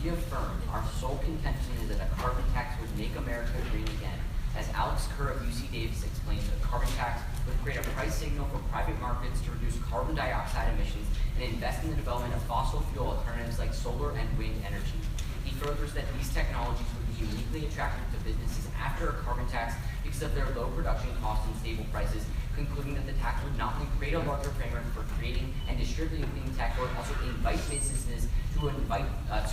reaffirmed our sole contention is that a carbon tax would make America green again. As Alex Kerr of UC Davis explains, a carbon tax would create a price signal for private markets to reduce carbon dioxide emissions and invest in the development of fossil fuel alternatives like solar and wind energy. He furthers that these technologies would be uniquely attractive to businesses after a carbon tax because of their low production costs and stable prices, concluding that the tax would not only create a larger framework for creating and distributing clean tech, but also invite businesses to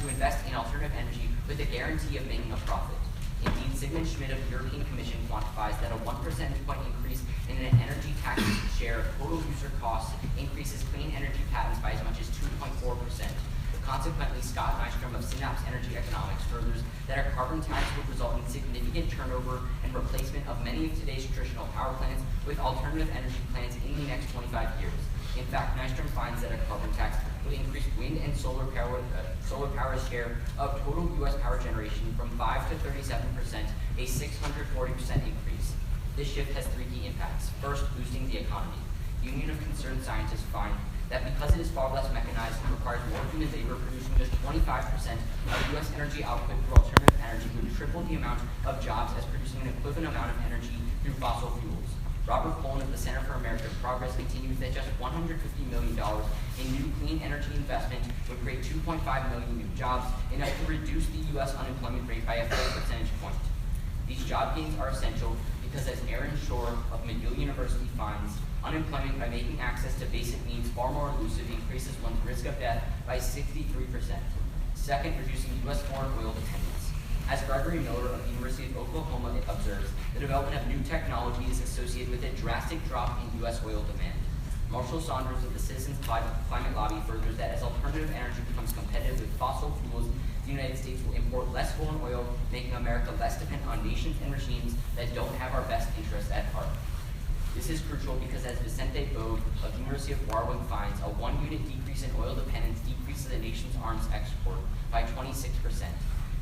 invest in alternative energy with the guarantee of making a profit. Indeed, Sigmund Schmidt of the European Commission quantifies that a 1 percentage point increase in an energy tax share of total user costs increases clean energy patents by as much as 2.4%. Consequently, Scott Nystrom of Synapse Energy Economics furthers that a carbon tax would result in significant turnover and replacement of many of today's traditional power plants with alternative energy plants in the next 25 years. In fact, Nystrom finds that a carbon tax would increase wind and solar power's share of total U.S. power generation from 5 to 37%, a 640% increase. This shift has three key impacts. First, boosting the economy. Union of Concerned Scientists find that because it is far less mechanized and requires more human labor, producing just 25% of U.S. energy output through alternative energy would triple the amount of jobs as producing an equivalent amount of energy through fossil fuels. Robert Poland of the Center for American Progress continues that just $150 million in new clean energy investment would create 2.5 million new jobs, enough to reduce the U.S. unemployment rate by a full percentage point. These job gains are essential because, as Aaron Shore of McGill University finds, unemployment, by making access to basic needs far more elusive, increases one's risk of death by 63%. Second, reducing U.S. foreign oil dependence. As Gregory Miller of the University of Oklahoma observes, the development of new technology is associated with a drastic drop in U.S. oil demand. Marshall Saunders of the Citizens Climate Lobby furthers that as alternative energy becomes competitive with fossil fuels, the United States will import less foreign oil, making America less dependent on nations and regimes that don't have our best interests at heart. This is crucial because, as Vicente Bogue of the University of Warwick finds, a 1-unit decrease in oil dependence decreases the nation's arms export by 26%.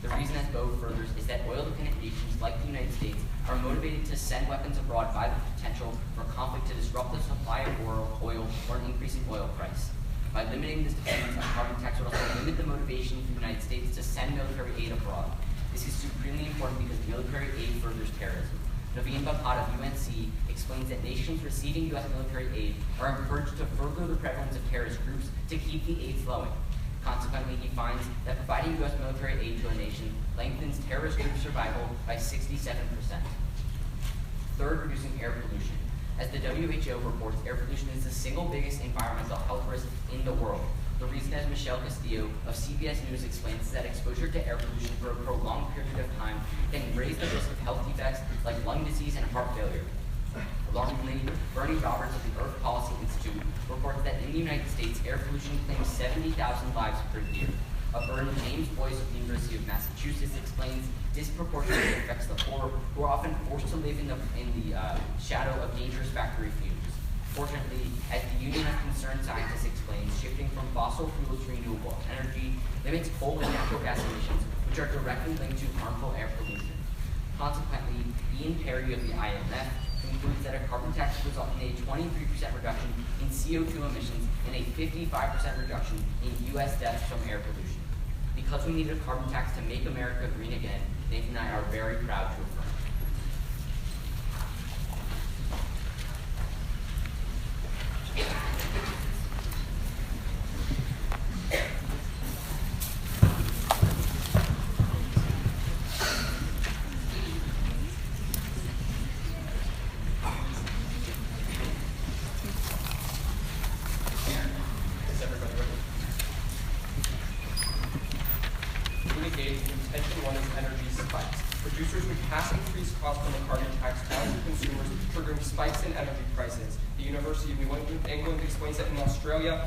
The reason, as Bogue furthers, is that oil-dependent nations like the United States are motivated to send weapons abroad by the potential for conflict to disrupt the supply of oil or an increase in oil price. By limiting this dependence, a carbon tax would also limit the motivation for the United States to send military aid abroad. This is supremely important because military aid furthers terrorism. Naveen Bapat of UNC explains that nations receiving U.S. military aid are encouraged to further the prevalence of terrorist groups to keep the aid flowing. Consequently, he finds that providing U.S. military aid to a nation lengthens terrorist group survival by 67%. Third, reducing air pollution. As the WHO reports, air pollution is the single biggest environmental health risk in the world. The reason, as Michelle Castillo of CBS News explains, is that exposure to air pollution for a prolonged period of time can raise the risk of health defects like lung disease and heart failure. Alarmingly, Bernie Roberts of the Earth Policy Institute reports that in the United States, air pollution claims 70,000 lives per year. Vernon James Boyce of the University of Massachusetts explains disproportionately affects the poor, who are often forced to live in the shadow of dangerous factory fumes. Fortunately, as the Union of Concerned Scientists explains, shifting from fossil fuels to renewable energy limits coal and natural gas emissions, which are directly linked to harmful air pollution. Consequently, Ian Perry of the IMF concludes that a carbon tax will result in a 23% reduction in CO2 emissions and a 55% reduction in U.S. deaths from air pollution. Because we need a carbon tax to make America green again, Nathan and I are very proud to affirm.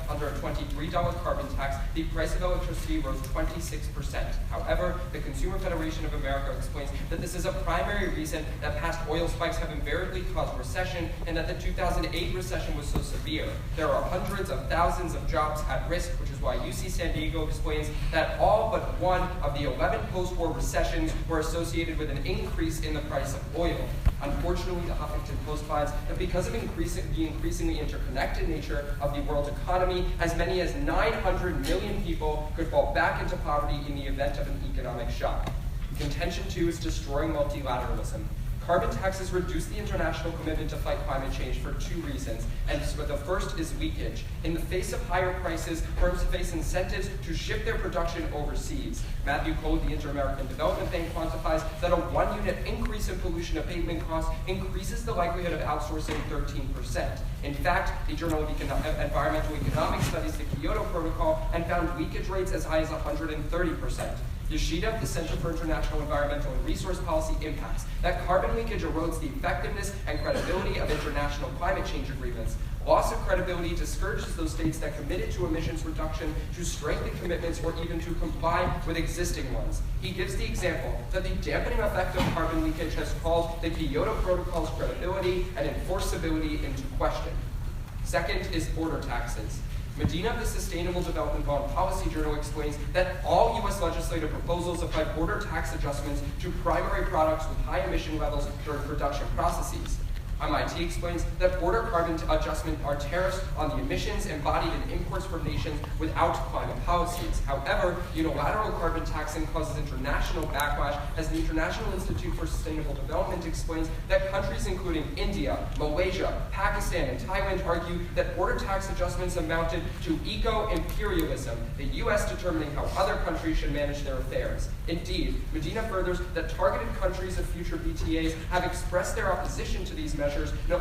Under a $23 carbon tax, the price of electricity rose 26%. However, the Consumer Federation of America explains that this is a primary reason that past oil spikes have invariably caused recession, and that the 2008 recession was so severe. There are hundreds of thousands of jobs at risk, which is why UC San Diego explains that all but one of the 11 post-war recessions were associated with an increase in the price of oil. Unfortunately, the Huffington Post finds that because of the increasingly interconnected nature of the world economy, as many as 900 million people could fall back into poverty in the event of an economic shock. Contention 2 is destroying multilateralism. Carbon taxes reduce the international commitment to fight climate change for 2 reasons, and the first is leakage. In the face of higher prices, firms face incentives to shift their production overseas. Matthew Cole, the Inter-American Development Bank, quantifies that a 1-unit increase in pollution abatement costs increases the likelihood of outsourcing 13%. In fact, the Journal of Environmental Economic studies the Kyoto Protocol and found leakage rates as high as 130%. Yoshida, the Center for International Environmental and Resource Policy, impacts that carbon leakage erodes the effectiveness and credibility of international climate change agreements. Loss of credibility discourages those states that committed to emissions reduction to strengthen commitments or even to comply with existing ones. He gives the example that the dampening effect of carbon leakage has called the Kyoto Protocol's credibility and enforceability into question. Second is border taxes. Medina of the Sustainable Development Law and Policy Journal explains that all U.S. legislative proposals apply border tax adjustments to primary products with high emission levels during production processes. MIT explains that border carbon adjustment are tariffs on the emissions embodied in imports from nations without climate policies. However, unilateral carbon taxing causes international backlash, as the International Institute for Sustainable Development explains that countries including India, Malaysia, Pakistan, and Thailand argue that border tax adjustments amounted to eco-imperialism, the U.S. determining how other countries should manage their affairs. Indeed, Medina furthers that targeted countries of future BTAs have expressed their opposition to these measures,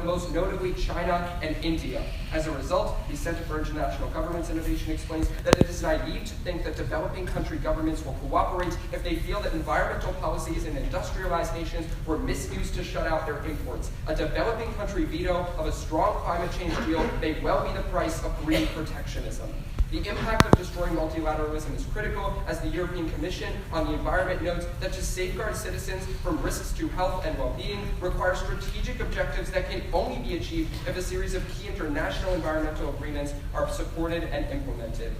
most notably China and India. As a result, the Center for International Governance Innovation explains that it is naive to think that developing country governments will cooperate if they feel that environmental policies in industrialized nations were misused to shut out their imports. A developing country veto of a strong climate change deal may well be the price of green protectionism. The impact of destroying multilateralism is critical, as the European Commission on the Environment notes that to safeguard citizens from risks to health and well-being requires strategic objectives that can only be achieved if a series of key international environmental agreements are supported and implemented.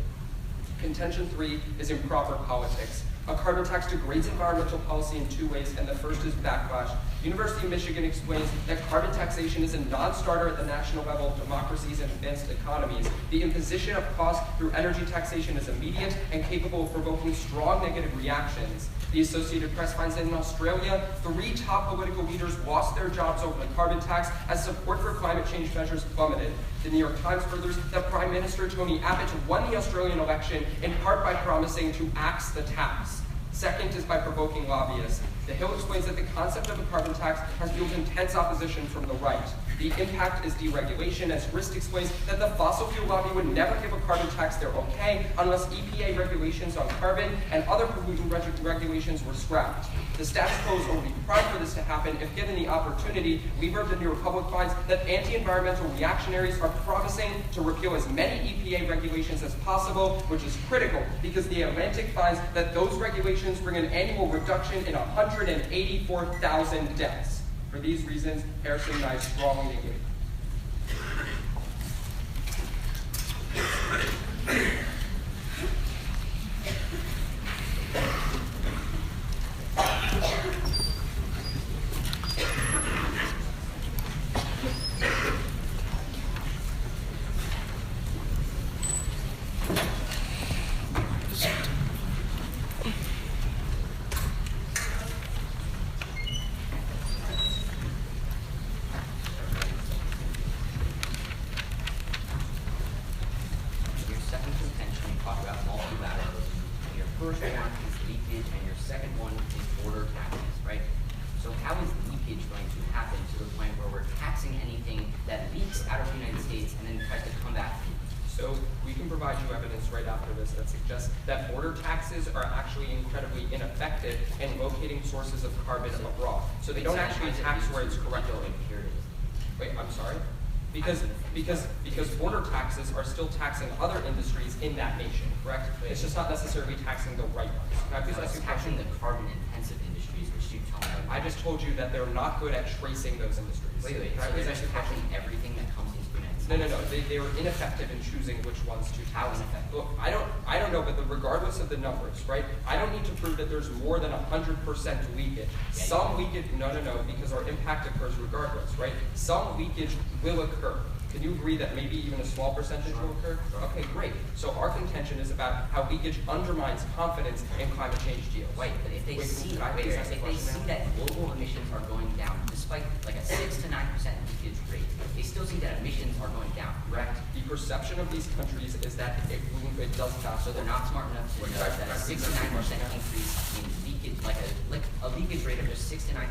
Contention 3 is improper politics. A carbon tax degrades environmental policy in 2 ways, and the first is backlash. University of Michigan explains that carbon taxation is a non-starter at the national level of democracies and advanced economies. The imposition of cost through energy taxation is immediate and capable of provoking strong negative reactions. The Associated Press finds that in Australia, 3 top political leaders lost their jobs over the carbon tax as support for climate change measures plummeted. The New York Times furthers that Prime Minister Tony Abbott won the Australian election in part by promising to axe the tax. Second is by provoking lobbyists. The Hill explains that the concept of a carbon tax has fueled intense opposition from the right. The impact is deregulation, as Grist explains that the fossil fuel lobby would never give a carbon tax their okay unless EPA regulations on carbon and other pollutant regulations were scrapped. The status quo is only primed for this to happen if given the opportunity. Weaver of the New Republic finds that anti-environmental reactionaries are promising to repeal as many EPA regulations as possible, which is critical because the Atlantic finds that those regulations bring an annual reduction in 184,000 deaths. For these reasons, Harrison and I strongly negate. First one is leakage, and your second one is border taxes, right? So how is leakage going to happen to the point where we're taxing anything that leaks out of the United States and then tries to come back? So we can provide you evidence right after this that suggests that border taxes are actually incredibly ineffective in locating sources of carbon abroad. So they don't actually tax where it's correctly. Wait, I'm sorry? Because border taxes are still taxing other industries in that nation, correct? It's just not necessarily taxing the right ones. Can I please ask you a question? Taxing the carbon-intensive industries, which you tell me. I just told you that they're not good at tracing those industries. Wait. So they're just taxing everything that comes into the United No. They were ineffective in choosing which ones to tax. Look, I don't know, but regardless of the numbers, right? I don't need to prove that there's more than 100% leakage. Some leakage, no, because our impact occurs regardless, right? Some leakage will occur. Can you agree that maybe even a small percentage will occur? Okay, great. So our contention is about how leakage undermines confidence in climate change deals. Wait, but if they see that global emissions are going down, despite like a 6 to 9% leakage rate, they still see that emissions are going down, correct? The perception of these countries is that it does not. So they're not smart enough to know that a 6 to 9% increase in leakage, like a leakage rate of just 6 to 9%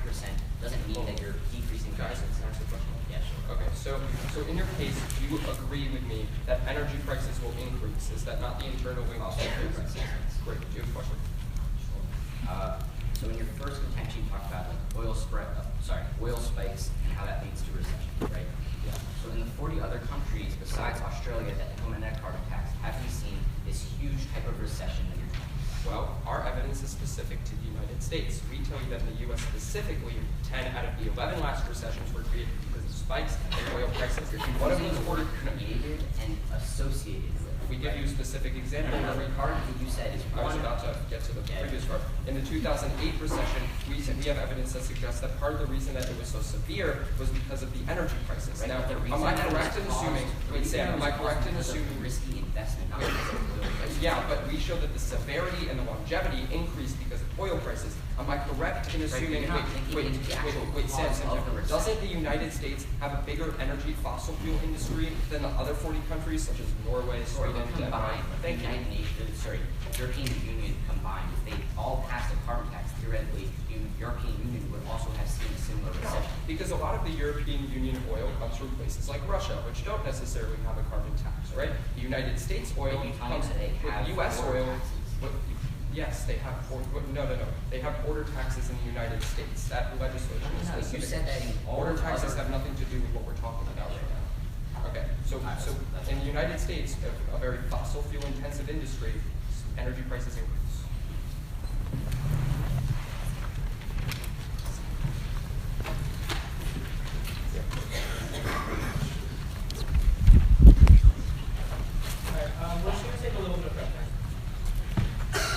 doesn't mean that you're decreasing Guys, emissions. can I ask a question? Yeah, sure. Okay, so in your case, do you agree with me that energy prices will increase? Is that not the internal link? Great. Do you have a question? So in your first contention, you talked about like oil spikes and how that leads to recession, right? Yeah. So in the 40 other countries besides Australia that implemented a carbon tax, have we seen this huge type of recession that you're talking about? Well, our evidence is specific to the United States. We tell you that in the U.S. specifically, 10 out of the 11 last recessions were created because of spikes in oil prices. One of those were created and associated with. We give you a specific example. Every part that you said is I was one. about to get to the previous part. In the 2008 recession, we have evidence that suggests that part of the reason that it was so severe was because of the energy crisis. Right, Now, the reason am I that correct in was assuming? caused- Wait, Sam, am I correct in because of assuming? risky investment, not because of oil prices? Yeah, but we show that the severity and the longevity increased because of oil prices. Am I correct in assuming? you're not thinking into the actual Sam, cause of the recession. doesn't the United States have a bigger energy fossil fuel industry than the other 40 countries, such as Norway, Sweden, Denmark? Thank you. European Union combined, if they all passed a carbon tax, theoretically, the European Union would also have seen a similar recession. Because a lot of the European Union oil comes from places like Russia, which don't necessarily have a carbon tax, right? The United States oil comes they have U.S. oil. taxes. Yes, they have. No. They have border taxes in the United States. That legislation is No, you specific. said that in all Border taxes other- have nothing to do with what we're talking about right now. Okay, so in the United States, a very fossil fuel intensive industry, energy prices increase. We're just going to take a little bit of breath now.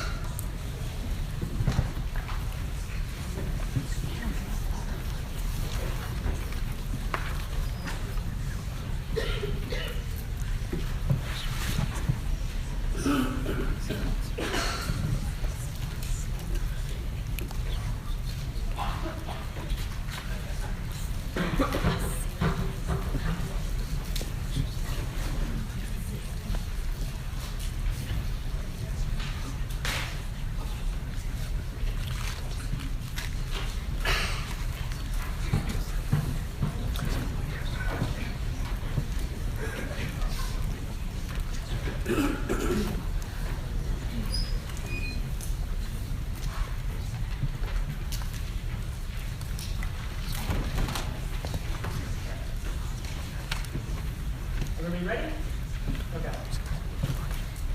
Everybody ready? Okay.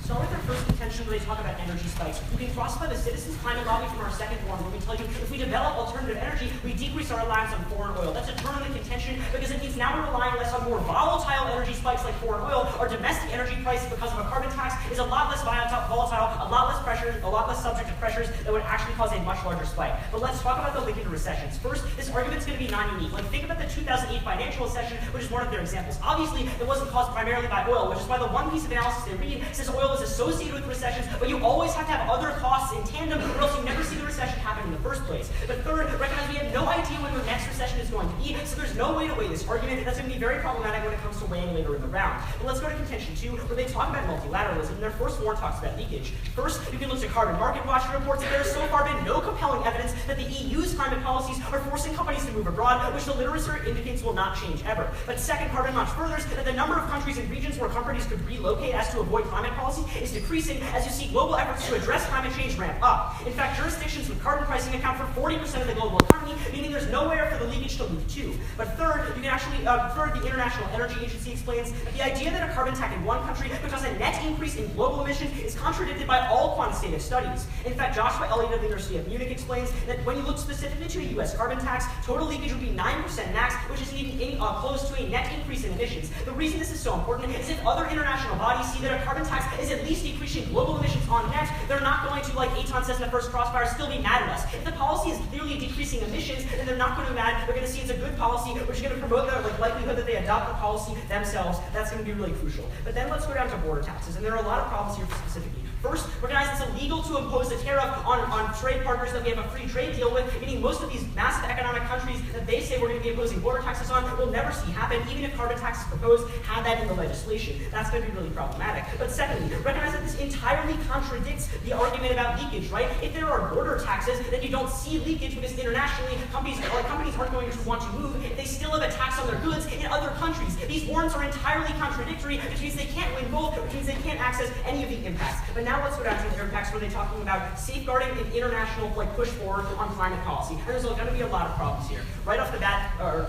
So with our first contention, when they talk about energy spikes, we can classify the citizens' climate lobby from our second one, where we tell you if we develop alternative energy, we decrease our reliance on foreign oil. That's a term in the contention because it means now we're relying less on more volatile energy spikes like foreign oil. Our domestic energy price, because of a carbon tax, is a lot less volatile, a lot less pressure, a lot less subject to pressures that would actually cause a much larger spike. But let's talk about the link into recessions. First, this argument's going to be non-unique. Like, think about the 2008 financial recession, which is one of their examples. Obviously, it wasn't caused primarily by oil, which is why the one piece of analysis they read says oil is associated with recessions, but you always have to have other costs in tandem, or else you never see the recession happen in the first place. But third, recognize we have no idea when the next recession is going to be, so there's no way to weigh this argument. That's going to be very problematic when it comes to weighing later in the round. But let's go to contention 2, where they talk about multilateralism. Their first war talks about leakage. First, you can look to Carbon Market Watch reports that there has so far been no compelling evidence that the EU's climate policies are forcing companies to move abroad, which the literature indicates will not change ever. But second, Carbon Watch furthers that the number of countries and regions where companies could relocate as to avoid climate policy is decreasing as you see global efforts to address climate change ramp up. In fact, jurisdictions with carbon pricing account for 40% of the global economy, meaning there's nowhere for the leakage to leak to. But third, you can actually, the International Energy Agency explains that the idea that a carbon tax in one country could cause a net increase in global emissions is contradicted by all quantitative on state of studies. In fact, Joshua Elliott of the University of Munich explains that when you look specifically to a U.S. carbon tax, total leakage would be 9% max, which is even close to a net increase in emissions. The reason this is so important is if other international bodies see that a carbon tax is at least decreasing global emissions on net, they're not going to, like Eitan says in the first crossfire, still be mad at us. If the policy is clearly decreasing emissions, then they're not going to be mad. They're going to see it's a good policy, which is going to promote their likelihood that they adopt the policy themselves. That's going to be really crucial. But then let's go down to border taxes, and there are a lot of problems here specifically. First, recognize it's illegal to impose a tariff on trade partners that we have a free trade deal with, meaning most of these massive economic countries that they say we're going to be imposing border taxes on will never see happen, even if carbon taxes proposed had that in the legislation. That's going to be really problematic. But secondly, recognize that this entirely contradicts the argument about leakage, right? If there are border taxes, then you don't see leakage because internationally companies aren't going to want to move if they still have a tax on their goods in other countries. These warrants are entirely contradictory, which means they can't win both, which means they can't access any of the impacts. But now let's go down to the impacts where they're talking about safeguarding an international push forward on climate policy. And there's going to be a lot of problems here. Right off the bat, right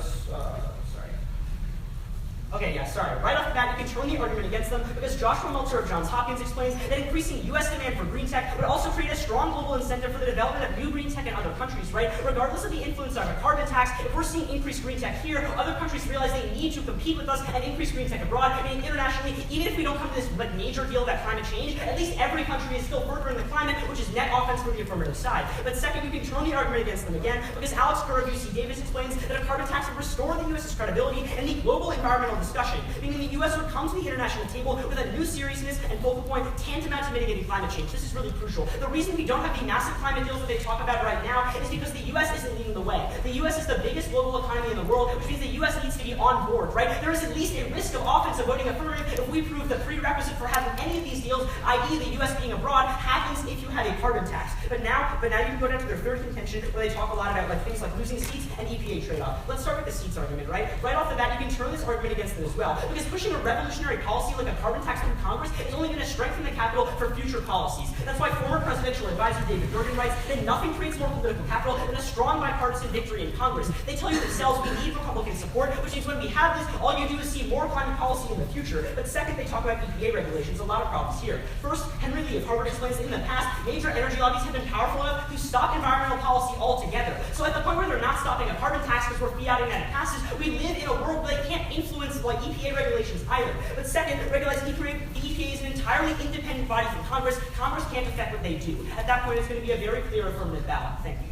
off the bat, you can turn the argument against them because Joshua Meltzer of Johns Hopkins explains that increasing U.S. demand for green tech would also create a strong global incentive for the development of new green tech in other countries, right? Regardless of the influence of a carbon tax, if we're seeing increased green tech here, other countries realize they need to compete with us and increase green tech abroad. I mean, internationally, even if we don't come to this major deal about climate change, at least every country is still furthering the climate, which is net offense for the affirmative side. But second, you can turn the argument against them again because Alex Kerr of UC Davis explains that a carbon tax would restore the U.S.'s credibility in the global environmental discussion, meaning the U.S. would come to the international table with a new seriousness and focal point tantamount to mitigating climate change. This is really crucial. The reason we don't have the massive climate deals that they talk about right now is because the U.S. isn't leading the way. The U.S. is the biggest global economy in the world, which means the U.S. needs to be on board, right? There is at least a risk of offensive voting affirmative if we prove the prerequisite for having any of these deals, i.e. the U.S. being abroad, happens if you have a carbon tax. But now you can go down to their third contention where they talk a lot about things like losing seats and EPA trade-off. Let's start with the seats argument, right? Right off the bat, you can turn this argument against them as well, because pushing a revolutionary policy like a carbon tax through Congress is only going to strengthen the capital for future policies. That's why former presidential advisor David Gergen writes that nothing creates more political capital than a strong bipartisan victory in Congress. They tell you themselves we need Republican support, which means when we have this, all you do is see more climate policy in the future. But second, they talk about EPA regulations. A lot of problems here. First, Henry Lee of Harvard explains that in the past, major energy lobbies have been powerful enough to stop environmental policy altogether. So at the point where they're not stopping a carbon tax because we're fiating that it passes, we live in a world where they can't influence EPA regulations either. But second, recognize the EPA is an entirely independent body from Congress. Congress can't affect what they do. At that point, it's going to be a very clear affirmative ballot. Thank you.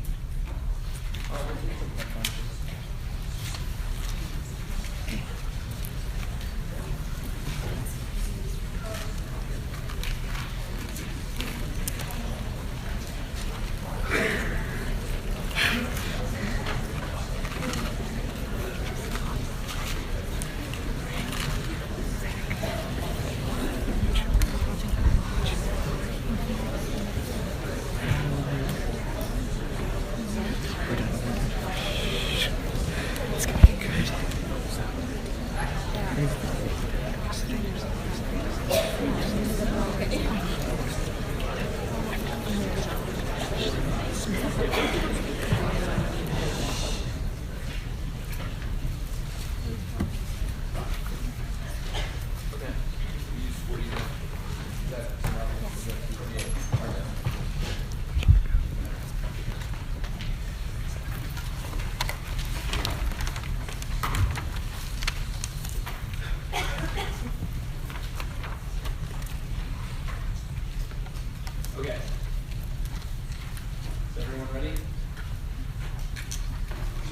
Okay. Is everyone ready?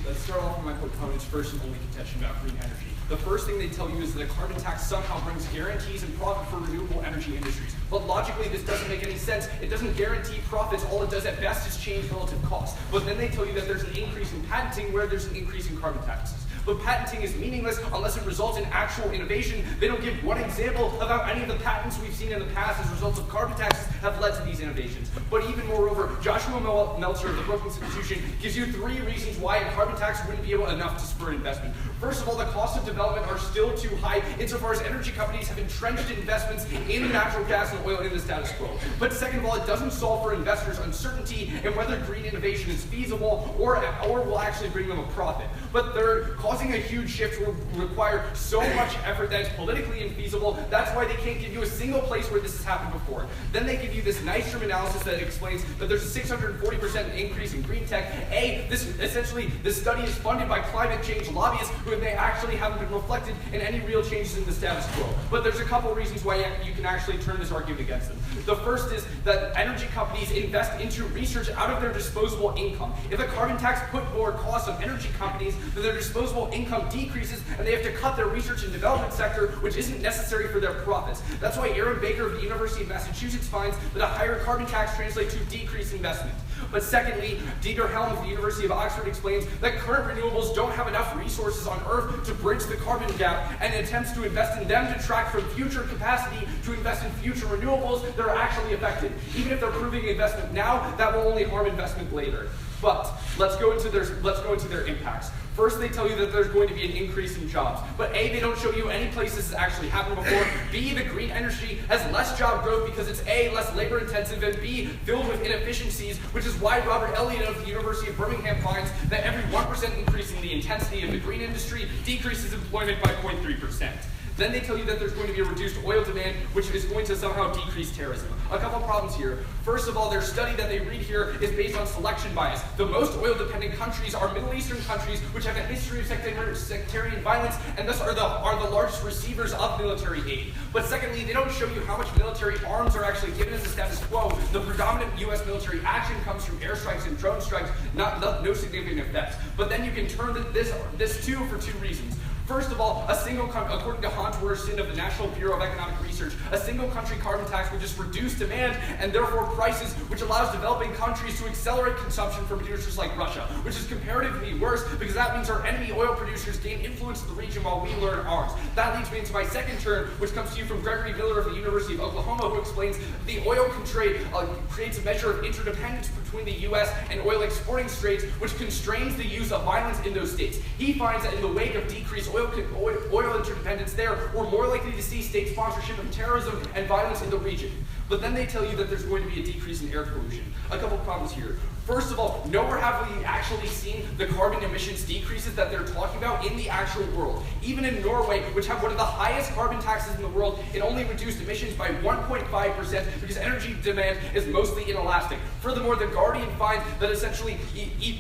Let's start off with my proponent's first and only contention about green energy. The first thing they tell you is that a carbon tax somehow brings guarantees and profit for renewable energy industries. But logically, this doesn't make any sense. It doesn't guarantee profits. All it does at best is change relative costs. But then they tell you that there's an increase in patenting where there's an increase in carbon taxes. But patenting is meaningless unless it results in actual innovation. They don't give one example of how any of the patents we've seen in the past as results of carbon taxes have led to these innovations. But even moreover, Joshua Meltzer of the Brookings Institution gives you 3 reasons why a carbon tax wouldn't be enough to spur investment. First of all, the costs of development are still too high insofar as energy companies have entrenched investments in natural gas and oil in the status quo. But second of all, it doesn't solve for investors' uncertainty in whether green innovation is feasible or will actually bring them a profit. But third, causing a huge shift will require so much effort that it's politically infeasible. That's why they can't give you a single place where this has happened before. Then they give you this nice term analysis that explains that there's a 640% increase in green tech. This study is funded by climate change lobbyists who may actually haven't been reflected in any real changes in the status quo. But there's a couple reasons why you can actually turn this argument against them. The first is that energy companies invest into research out of their disposable income. If a carbon tax put more costs on energy companies, then their disposable income decreases and they have to cut their research and development sector, which isn't necessary for their profits. That's why Aaron Baker of the University of Massachusetts finds that a higher carbon tax translates to decreased investment. But secondly, Dieter Helm of the University of Oxford explains that current renewables don't have enough resources on Earth to bridge the carbon gap, and attempts to invest in them detract from future capacity to invest in future renewables that are actually affected. Even if they're proving investment now, that will only harm investment later. But let's go into their impacts. First, they tell you that there's going to be an increase in jobs. But A, they don't show you any place this has actually happened before. B, the green energy has less job growth because it's A, less labor intensive, and B, filled with inefficiencies, which is why Robert Elliott of the University of Birmingham finds that every 1% increase in the intensity of the green industry decreases employment by 0.3%. Then they tell you that there's going to be a reduced oil demand, which is going to somehow decrease terrorism. A couple problems here. First of all, their study that they read here is based on selection bias. The most oil-dependent countries are Middle Eastern countries, which have a history of sectarian violence, and thus are the largest receivers of military aid. But secondly, they don't show you how much military arms are actually given as the status quo. The predominant U.S. military action comes from airstrikes and drone strikes, no significant effects. But then you can turn this too for two reasons. First of all, according to Hans Wernerson of the National Bureau of Economic Research, a single country carbon tax would just reduce demand and therefore prices, which allows developing countries to accelerate consumption from producers like Russia, which is comparatively worse because that means our enemy oil producers gain influence in the region while we learn ours. That leads me into my second turn, which comes to you from Gregory Miller of the University of Oklahoma, who explains the oil trade creates a measure of interdependence between the U.S. and oil exporting states, which constrains the use of violence in those states. He finds that in the wake of decreased oil interdependence there, we're more likely to see state sponsorship of terrorism and violence in the region. But then they tell you that there's going to be a decrease in air pollution. A couple problems here. First of all, nowhere have we actually seen the carbon emissions decreases that they're talking about in the actual world. Even in Norway, which have one of the highest carbon taxes in the world, it only reduced emissions by 1.5% because energy demand is mostly inelastic. Furthermore, The Guardian finds that essentially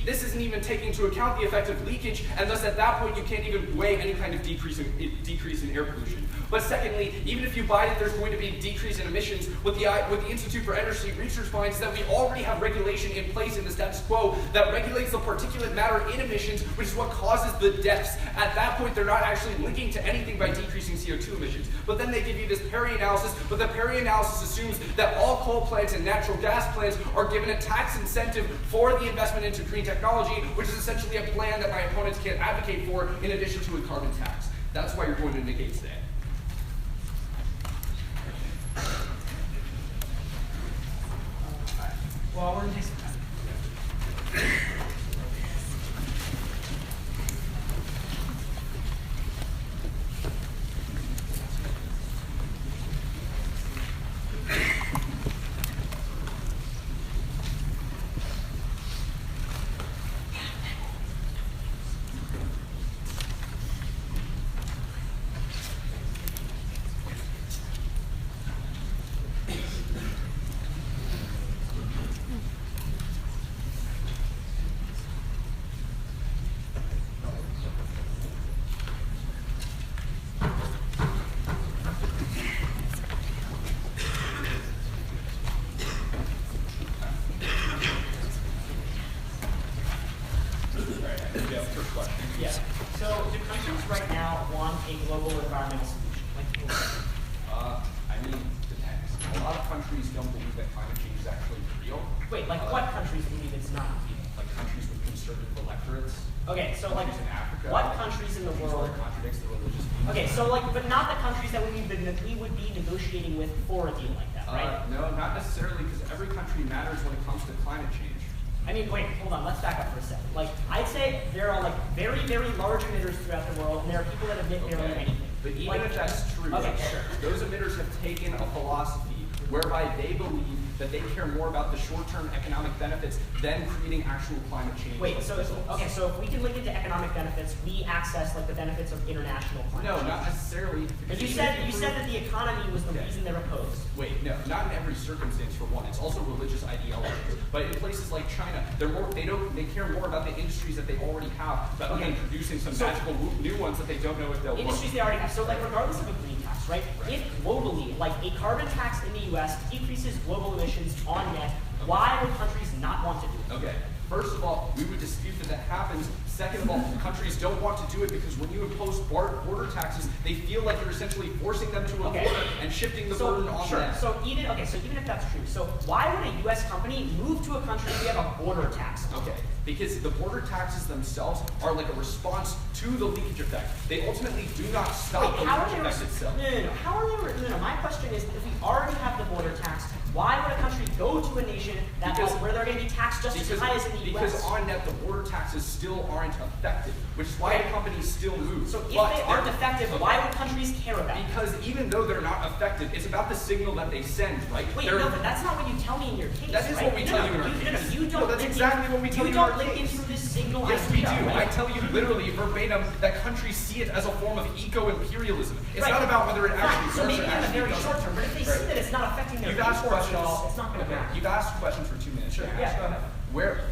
this isn't even taking into account the effect of leakage, and thus at that point you can't even weigh any kind of decrease in air pollution. But secondly, even if you buy that there's going to be a decrease in emissions, what the Institute for Energy Research finds is that we already have regulation in place in the status quo that regulates the particulate matter in emissions, which is what causes the deaths. At that point, they're not actually linking to anything by decreasing CO2 emissions. But then they give you this Perry analysis, but the Perry analysis assumes that all coal plants and natural gas plants are given a tax incentive for the investment into green technology, which is essentially a plan that my opponents can't advocate for in addition to a carbon tax. That's why you're going to negate today. Well, we're going to take some time. But even if that's true, those emitters have taken a philosophy whereby they believe that they care more about the short-term economic benefits than creating actual climate change. Wait, so if we can link it to economic benefits, we access like the benefits of international climate change. No, not necessarily. But you said that the economy was the reason they're opposed. Wait, no, not in every circumstance for one. It's also religious ideology. But in places like China, they care more about the industries that they already have rather than producing some magical new ones that they don't know if they'll work. Industries they already have. So like regardless of a green tax, right? If globally, like a carbon tax in the US decreases global emissions on net, why would countries not want to do it? Okay. First of all, we would dispute that happens. Second of all, countries don't want to do it because when you impose border taxes, they feel like you're essentially forcing them to a border and shifting the burden on them. So even if that's true, so why would a U.S. company move to a country where we have a border tax? Okay, because the border taxes themselves are like a response to the leakage effect. They ultimately do not stop the leakage effect itself. No. My question is, if we already have the border tax, why would a country go to a nation where they're going to be taxed just as high as in the U.S.? Because on net, the border taxes still aren't effective, which is why companies still move. So if they aren't effective, why would countries care about it? Because even though they're not effective, it's about the signal that they send, right? Wait, no, but that's not what you tell me in your case, That is what we tell you in our case. That's exactly what we tell you in our case. You don't link into this signal idea, Yes, we do. right? I tell you literally verbatim that countries see it as a form of eco-imperialism. It's not about whether it actually So maybe serves in the very doesn't. short term, but if they see that it's not affecting their exports at all, it's not going to matter. You've asked questions for 2 minutes. Sure, yeah, go ahead.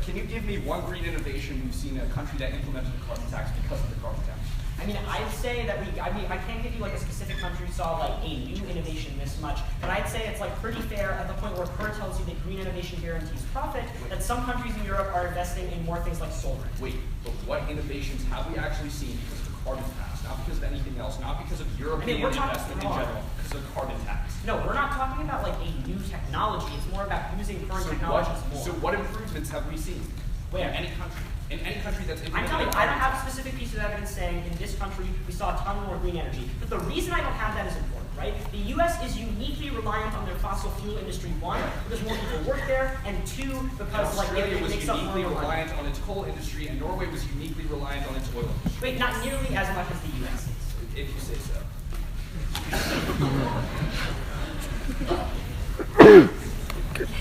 Can you give me one green innovation you've seen in a country that implemented a carbon tax because of the carbon tax? I mean, I'd say that I can't give you like a specific country saw like a new innovation this much, but I'd say it's like pretty fair at the point where Kerr tells you that green innovation guarantees profit, that some countries in Europe are investing in more things like solar. Wait, but what innovations have we actually seen because of the carbon tax? Not because of anything else, not because of European investment in general, because of the carbon tax. No, we're not talking about like a new technology. It's more about using current technologies more. So what improvements have we seen? Where? In any country. In any country that's I'm implemented. telling you, I don't have a specific piece of evidence saying in this country we saw a ton more green energy. But the reason I don't have that is important, right? The U.S. is uniquely reliant on their fossil fuel industry, one, because more people work there, and two, because Australia it was makes up more uniquely money. reliant on its coal industry, and Norway was uniquely reliant on its oil industry. Wait, not nearly as much as the U.S. is. If you say so.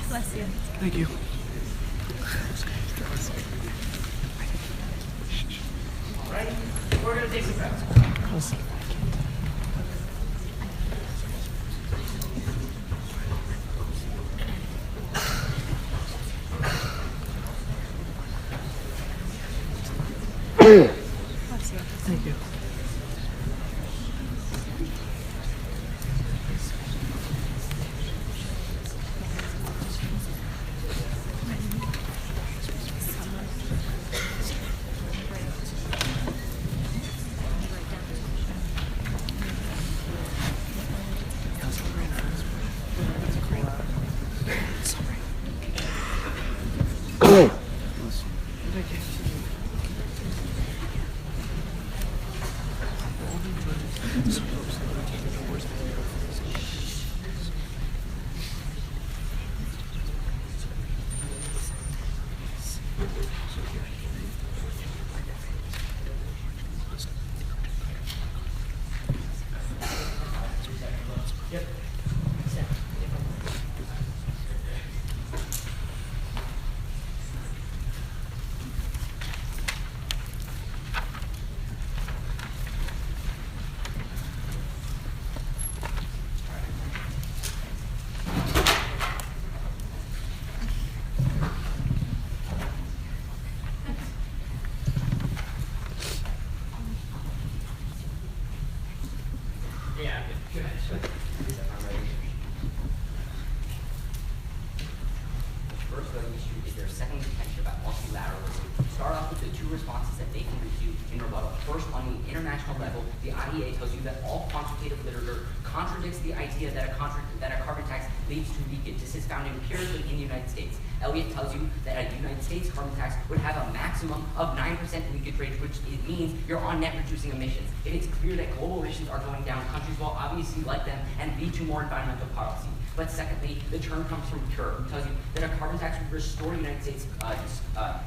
Bless you. Thank you. All right? We're going to take some breaths. Thank you. Yep. Yeah, good. First voting issue is their second contention about multilateralism. Start off with the two responses that they can refute in rebuttal. First, on the international level, the IEA tells you that all quantitative literature contradicts the idea that a carbon tax leads to leakage. This is found empirically in the United States. Elliott tells you that a United States carbon tax would have a maximum of 9% leakage rate, which it means you're on net reducing emissions. It is clear that global emissions are going down. Countries will obviously like them and lead to more environmental policy. But secondly, the term comes from Pure, who tells you that a carbon tax would restore the United States'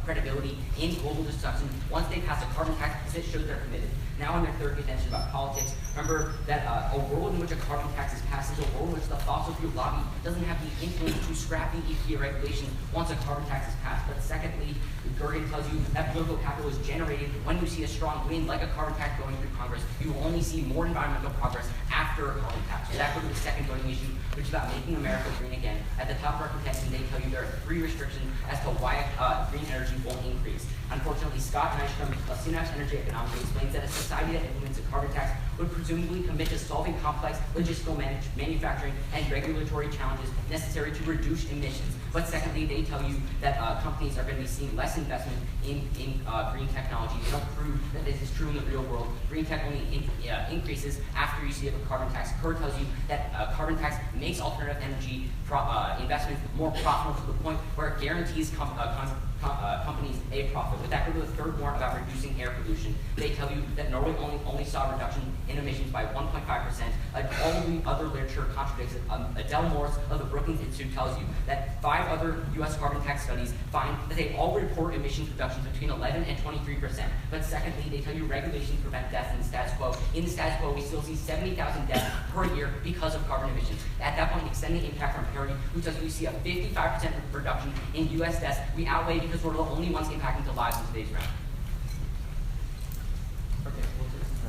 credibility in global discussion once they pass a carbon tax because it shows they're committed. Now in their third contention about politics, remember that a world in which a carbon tax is passed is a world in which the fossil fuel lobby doesn't have the influence to scrap the EPA regulations once a carbon tax is passed. But secondly, Gergen tells you that political capital is generated when you see a strong wind like a carbon tax going through Congress. You will only see more environmental progress after a carbon tax. So that goes to the second voting issue, which is about making America green again. At the top of our contention, they tell you there are 3 restrictions as to why green energy won't increase. Unfortunately, Scott Nystrom of Synapse Energy Economics explains that a society that implements a carbon tax would presumably commit to solving complex logistical manufacturing and regulatory challenges necessary to reduce emissions. But secondly, they tell you that companies are going to be seeing less investment in green technology. They don't prove that this is true in the real world. Green tech only increases after you see a carbon tax. Kerr tells you that carbon tax makes alternative energy investments more profitable to the point where it guarantees companies a profit. But that goes to the third warrant about reducing air pollution. They tell you that Norway only saw a reduction in emissions by 1.5%. All of the other literature contradicts it. Adele Morris of the Brookings Institute tells you that 5 other U.S. carbon tax studies find that they all report emissions reductions between 11 and 23%. But secondly, they tell you regulations prevent death in the status quo. In the status quo, we still see 70,000 deaths per year because of carbon emissions. At that point, extending impact from Perry, who tells you we see a 55% reduction in U.S. deaths, we outweigh because we're the only ones impacting the lives in today's round. Okay, we'll take some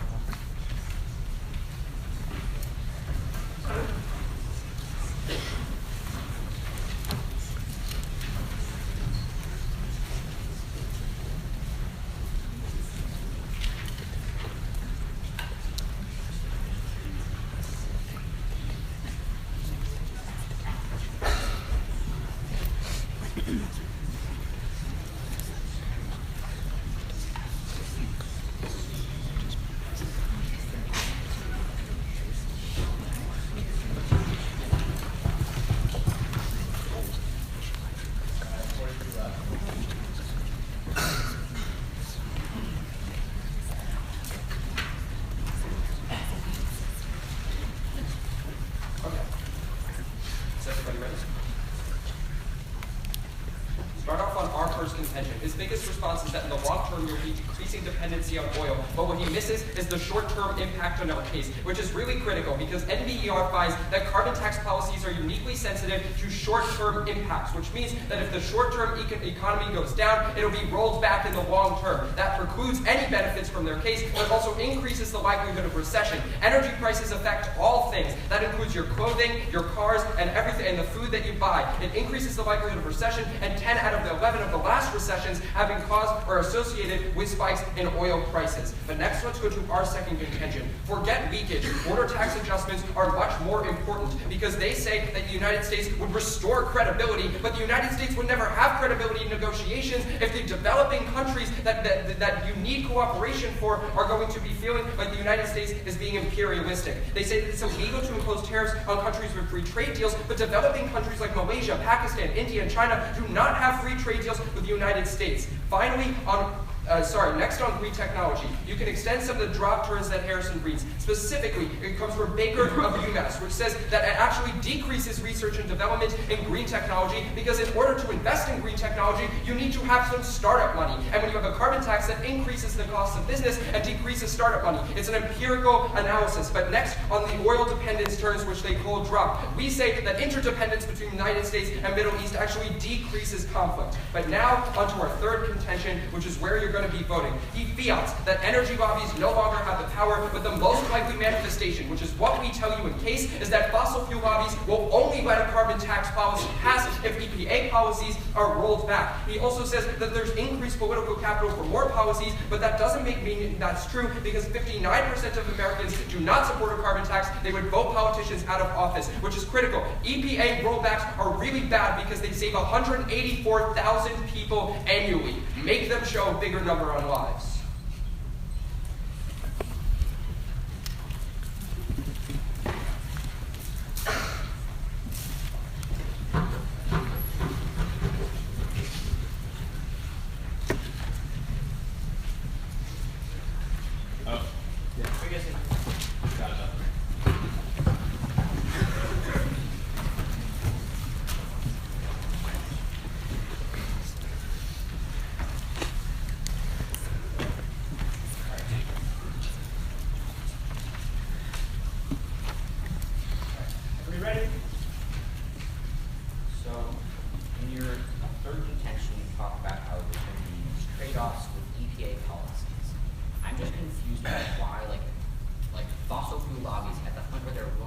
contention. His biggest response is that in the long term, you'll be decreasing dependency on oil, but what he misses is the short-term impact on our case, which is really critical because NBER finds that carbon tax policies are uniquely sensitive to short-term impacts, which means that if the short-term economy goes down, it'll be rolled back in the long term. That precludes any benefits from their case, but also increases the likelihood of recession. Energy prices affect all things. That includes your clothing, your cars, and everything, and the food that you buy. It increases the likelihood of recession, and 10 out of the 11 of the last recessions have been caused or associated with spikes in oil prices. But next, let's go to our second contention. Forget leakage. Border tax adjustments are much more important because they say that the United States would restore credibility, but the United States would never have credibility in negotiations if the developing countries that you need cooperation for are going to be feeling like the United States is being imperialistic. They say that it's illegal to impose tariffs on countries with free trade deals, but developing countries like Malaysia, Pakistan, India, and China do not have free trade deals with the United States. Finally, next on green technology, you can extend some of the drop turns that Harrison reads. Specifically, it comes from Baker of UMass, which says that it actually decreases research and development in green technology because in order to invest in green technology, you need to have some startup money. And when you have a carbon tax that increases the cost of business and decreases startup money, it's an empirical analysis. But next, on the oil dependence turns, which they call drop, we say that interdependence between the United States and Middle East actually decreases conflict. But now, onto our third contention, which is where you're going to be voting. He fiats that energy lobbies no longer have the power, but the most likely manifestation, which is what we tell you in case, is that fossil fuel lobbies will only let a carbon tax policy pass if EPA policies are rolled back. He also says that there's increased political capital for more policies, but that doesn't mean that's true because 59% of Americans do not support a carbon tax. They would vote politicians out of office, which is critical. EPA rollbacks are really bad because they save 184,000 people annually. Make them show a bigger number on lives.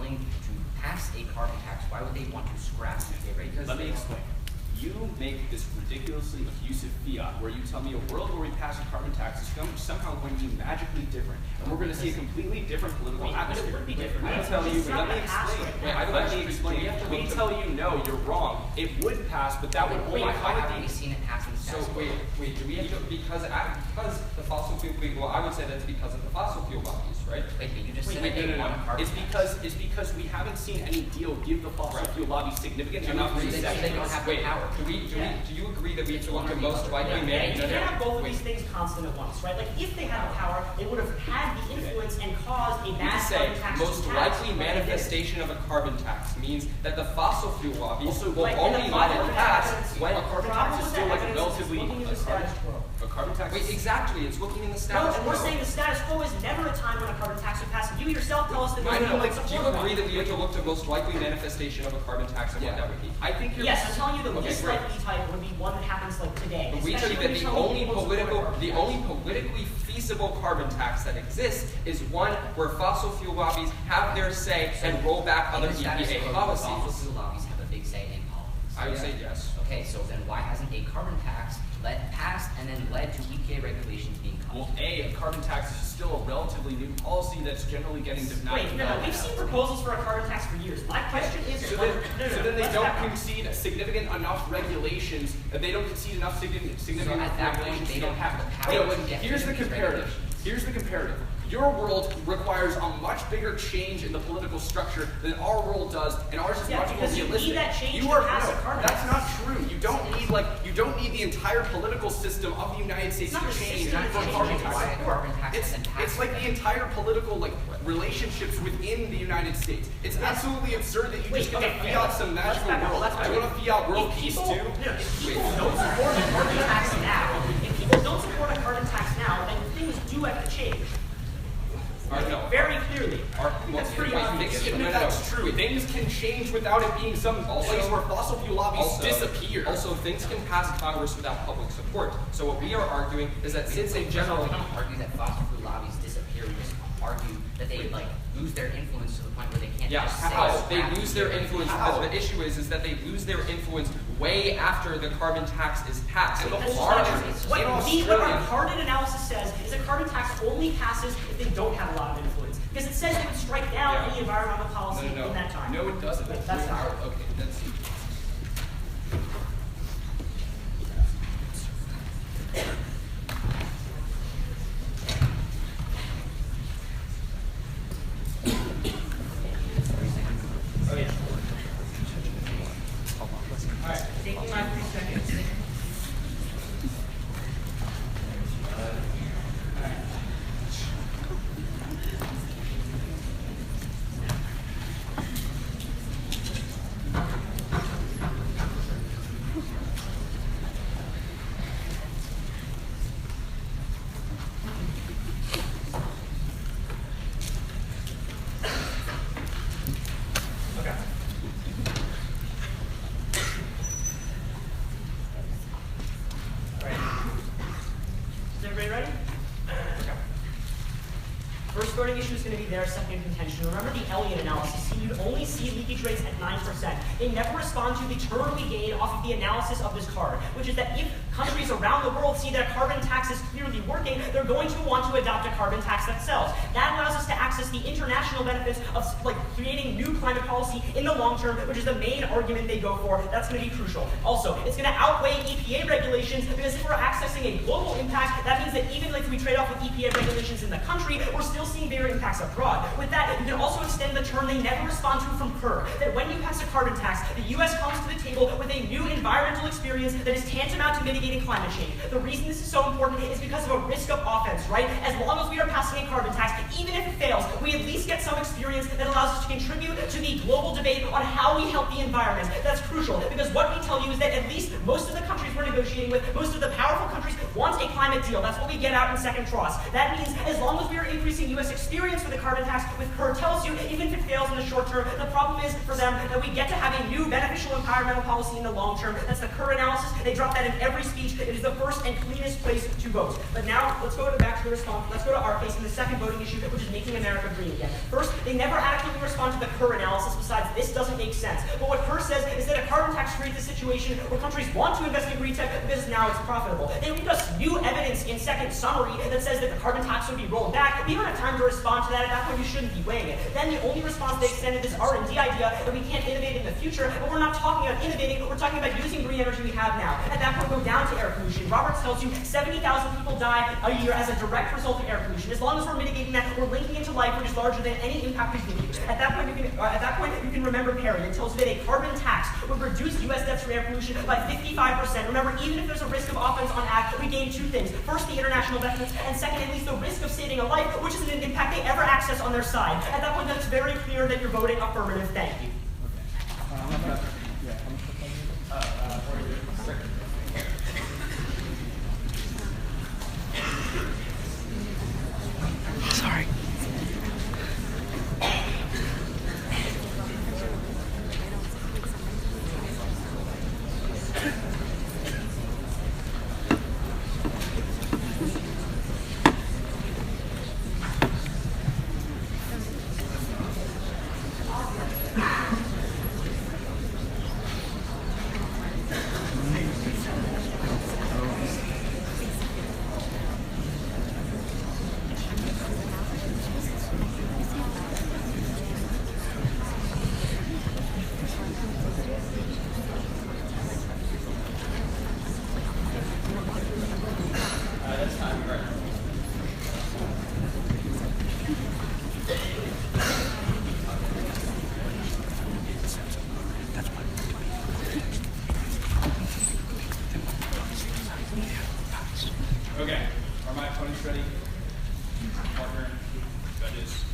willing to pass a carbon tax, why would they want to scrap UK regulations? Let me explain. You make this ridiculously effusive fiat where you tell me a world where we pass a carbon tax is somehow going to be magically different, and we're going to see a completely different political atmosphere. It would be different. I tell you, It's let not me gonna pass explain. right now. Let me explain. We tell you, no, you're wrong. It would pass, but that would only Why haven't we highlight seen it pass in the So status quo? wait, do we have to, because the fossil fuel, well, I would say that's because of the fossil fuel lobbies, right? Wait, but you just said Wait, that they no. want a carbon tax. It's because we haven't seen any deal give the fossil fuel lobby significant enough agree that reset. they don't have the power? Do you agree that we have to look at most likely Yeah, managed? you can't have both of these things constant at once, right? Like, if they had the power, they would have had the influence and caused a You bad say carbon tax to most pass, likely but they didn't. manifestation of a carbon tax means that the fossil fuel lobby will Like, only and the let it problem pass with when a carbon tax problem is with still that like evidence is relatively looking at the status quo. A carbon tax. Wait, exactly. It's looking in the No, status and we're quo. saying the status quo is never a time when a carbon tax would pass. You yourself tell us that I there's know, no like, do you agree that we have to look to most likely manifestation of a carbon tax and what that would be? I think you're. Yes, I'm telling you the Okay, least great. likely type would be one that happens like today. But we tell you especially that when you tell me people support a the carbon only tax. politically feasible carbon tax that exists is one where fossil fuel lobbies have their say and roll back other In the status EPA quo, fossil policies. fuel lobbies have a big say in politics. I would say yes. Okay, so then why hasn't a carbon tax passed and then led to EPA regulations being cut? Well, a carbon tax is still a relatively new policy that's generally getting denied. Wait, no, we've seen proposals for a carbon tax for years. My question is, So no, then they let's don't back up. concede significant enough regulations. They don't concede enough significant So enough at that point, regulations. they don't have the power No, to but get here's rid the of these comparative. regulations. Here's the comparative. Your world requires a much bigger change in the political structure than our world does, and ours is Yeah, much more because you realistic. need that change You to are pass a no, carbon that's tax. not true. You don't need the entire political system of the United States It's not to the change system for that's carbon changing, tax. why a carbon tax It's hasn't passed. like the entire political relationships within the United States. It's absolutely absurd that you Wait, just get okay, to fiat some let's magical back up, world. let's I back up. want to fiat world If peace people- too. no, if people don't support a carbon tax now, if people don't support a carbon tax now, then things do have to change. No. Very clearly. Our- I think that's well, pretty wait, obvious. fix it. No, that's true. Things can change without it being some place where fossil fuel lobbies disappear. Also, things can pass Congress without public support. So what we are arguing is that since a general We don't argue that fossil fuel lobbies disappear. We just argue that they lose their influence to the point where they can't Yeah, just say how? They scrap lose their EPA influence. How? The issue is that they lose their influence way after the carbon tax is passed. And the That's whole not argument true. is What in our Australia. carded analysis says is a carbon tax only passes if they don't have a lot of influence. Because it says it would strike down Yeah. any environmental policy No. in that time. No, it doesn't. Wait, that's not. Okay, that's. Oh, yeah. All right, taking my 3 seconds. Okay. All right. Is everybody ready? Okay. First voting issue is going to be their second contention. Remember the Elliott analysis. You'd only see leakage rates at 9%. They never respond to the turn we gain off of the analysis of this card, which is that if countries around the world see that a carbon tax is clearly working, they're going to want to adopt a carbon tax themselves. That allows us to access the international benefits of creating new climate policy in the long term, which is the main argument they go for. That's going to be crucial. Also, it's going to outweigh EPA regulations because if we're accessing a global impact, that means that even if we trade off with EPA regulations in the country, we're still seeing bigger impacts abroad. With that, you can also extend the term they never respond to from CUR, that when you pass a carbon tax, the U.S. comes to the table with a new environmental experience that is tantamount to mitigating climate change. The reason this is so important is because of a risk of offense, right? As long as we are passing a carbon tax, even if it fails, we at least get some experience that allows us to contribute to the global debate on how we help the environment. That's crucial, because what we tell you is that at least most of the countries we're negotiating with, most of the powerful countries want a climate deal. That's what we get out in second tross. That means as long as we are increasing U.S. experience with a carbon tax, with CUR tells you, even if it fails in the short term, the problem is for them that we get to have a new beneficial environmental policy in the long term. That's the CUR analysis. They drop that in every speech. It is the first and cleanest place to vote. But now, let's go back to the response. Let's go to our case in the second voting issue, which is making America green again. First, they never adequately respond to the Kerr analysis besides this doesn't make sense. But what Kerr says is that a carbon tax creates a situation where countries want to invest in green tech because now it's profitable. They leave us new evidence in second summary that says that the carbon tax would be rolled back. We don't have time to respond to that. At that point, you shouldn't be weighing it. Then the only response they extended is R&D idea that we can't innovate in the future, but we're not talking about innovating, we're talking about using green energy we have now. At that point, go down to air pollution. Roberts tells you 70,000 people die a year as a direct result of air pollution. As long as we're mitigating that, we're linking into life, which is larger than any impact we give you. At that point, you can remember Perry. It tells you that a carbon tax would reduce U.S. deaths from air pollution by 55%. Remember, even if there's a risk of offense on act, we gain two things. First, the international investments, and second, at least the risk of saving a life, which isn't an impact they ever access on their side. At that point, it's very clear that you're voting affirmative. Thank you. Sorry. Okay, are my opponents ready? Partner, judges.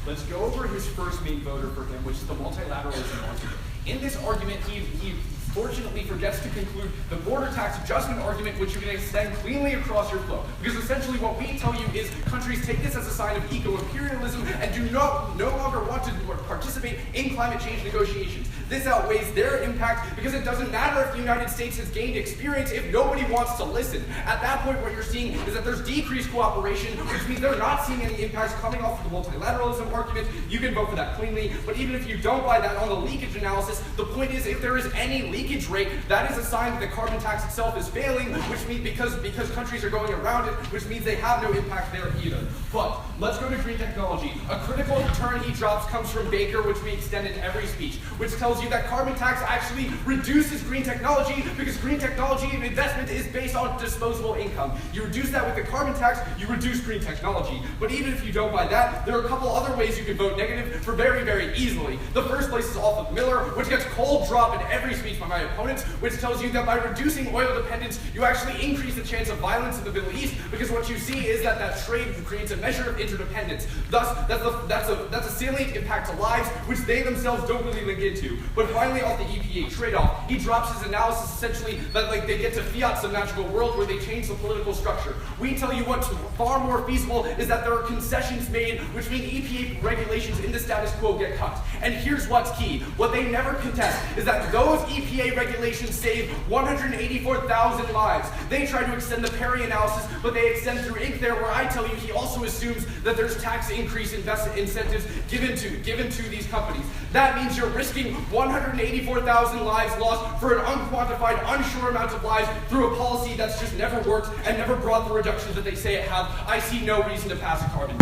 Let's go over his first main voter for him, which is the multilateralism argument. In this argument, he fortunately forgets to conclude the border tax adjustment argument, which you can extend cleanly across your flow. Because essentially what we tell you is countries take this as a sign of eco-imperialism and do no longer want to participate in climate change negotiations. This outweighs their impact because it doesn't matter if the United States has gained experience if nobody wants to listen. At that point, what you're seeing is that there's decreased cooperation, which means they're not seeing any impacts coming off of the multilateralism argument. You can vote for that cleanly, but even if you don't buy that on the leakage analysis, the point is if there is any leakage rate, that is a sign that the carbon tax itself is failing, which means because countries are going around it, which means they have no impact there either. But let's go to green technology. A critical turn he drops comes from Baker, which we extend in every speech, which tells you that carbon tax actually reduces green technology because green technology investment is based on disposable income. You reduce that with the carbon tax, you reduce green technology. But even if you don't buy that, there are a couple other ways you can vote negative for very, very easily. The first place is off of Miller, which gets cold drop in every speech by my opponents, which tells you that by reducing oil dependence, you actually increase the chance of violence in the Middle East because what you see is that trade creates a measure of interdependence. Thus, that's a salient impact to lives, which they themselves don't really link into. But finally, off the EPA trade-off, he drops his analysis essentially that they get to fiat some magical world where they change the political structure. We tell you what's far more feasible is that there are concessions made, which mean EPA regulations in the status quo get cut. And here's what's key. What they never contest is that those EPA regulations save 184,000 lives. They try to extend the Perry analysis, but they extend through ink there where I tell you he also assumes that there's tax increase incentives given to these companies. That means you're risking 184,000 lives lost for an unquantified, unsure amount of lives through a policy that's just never worked and never brought the reductions that they say it have. I see no reason to pass a carbon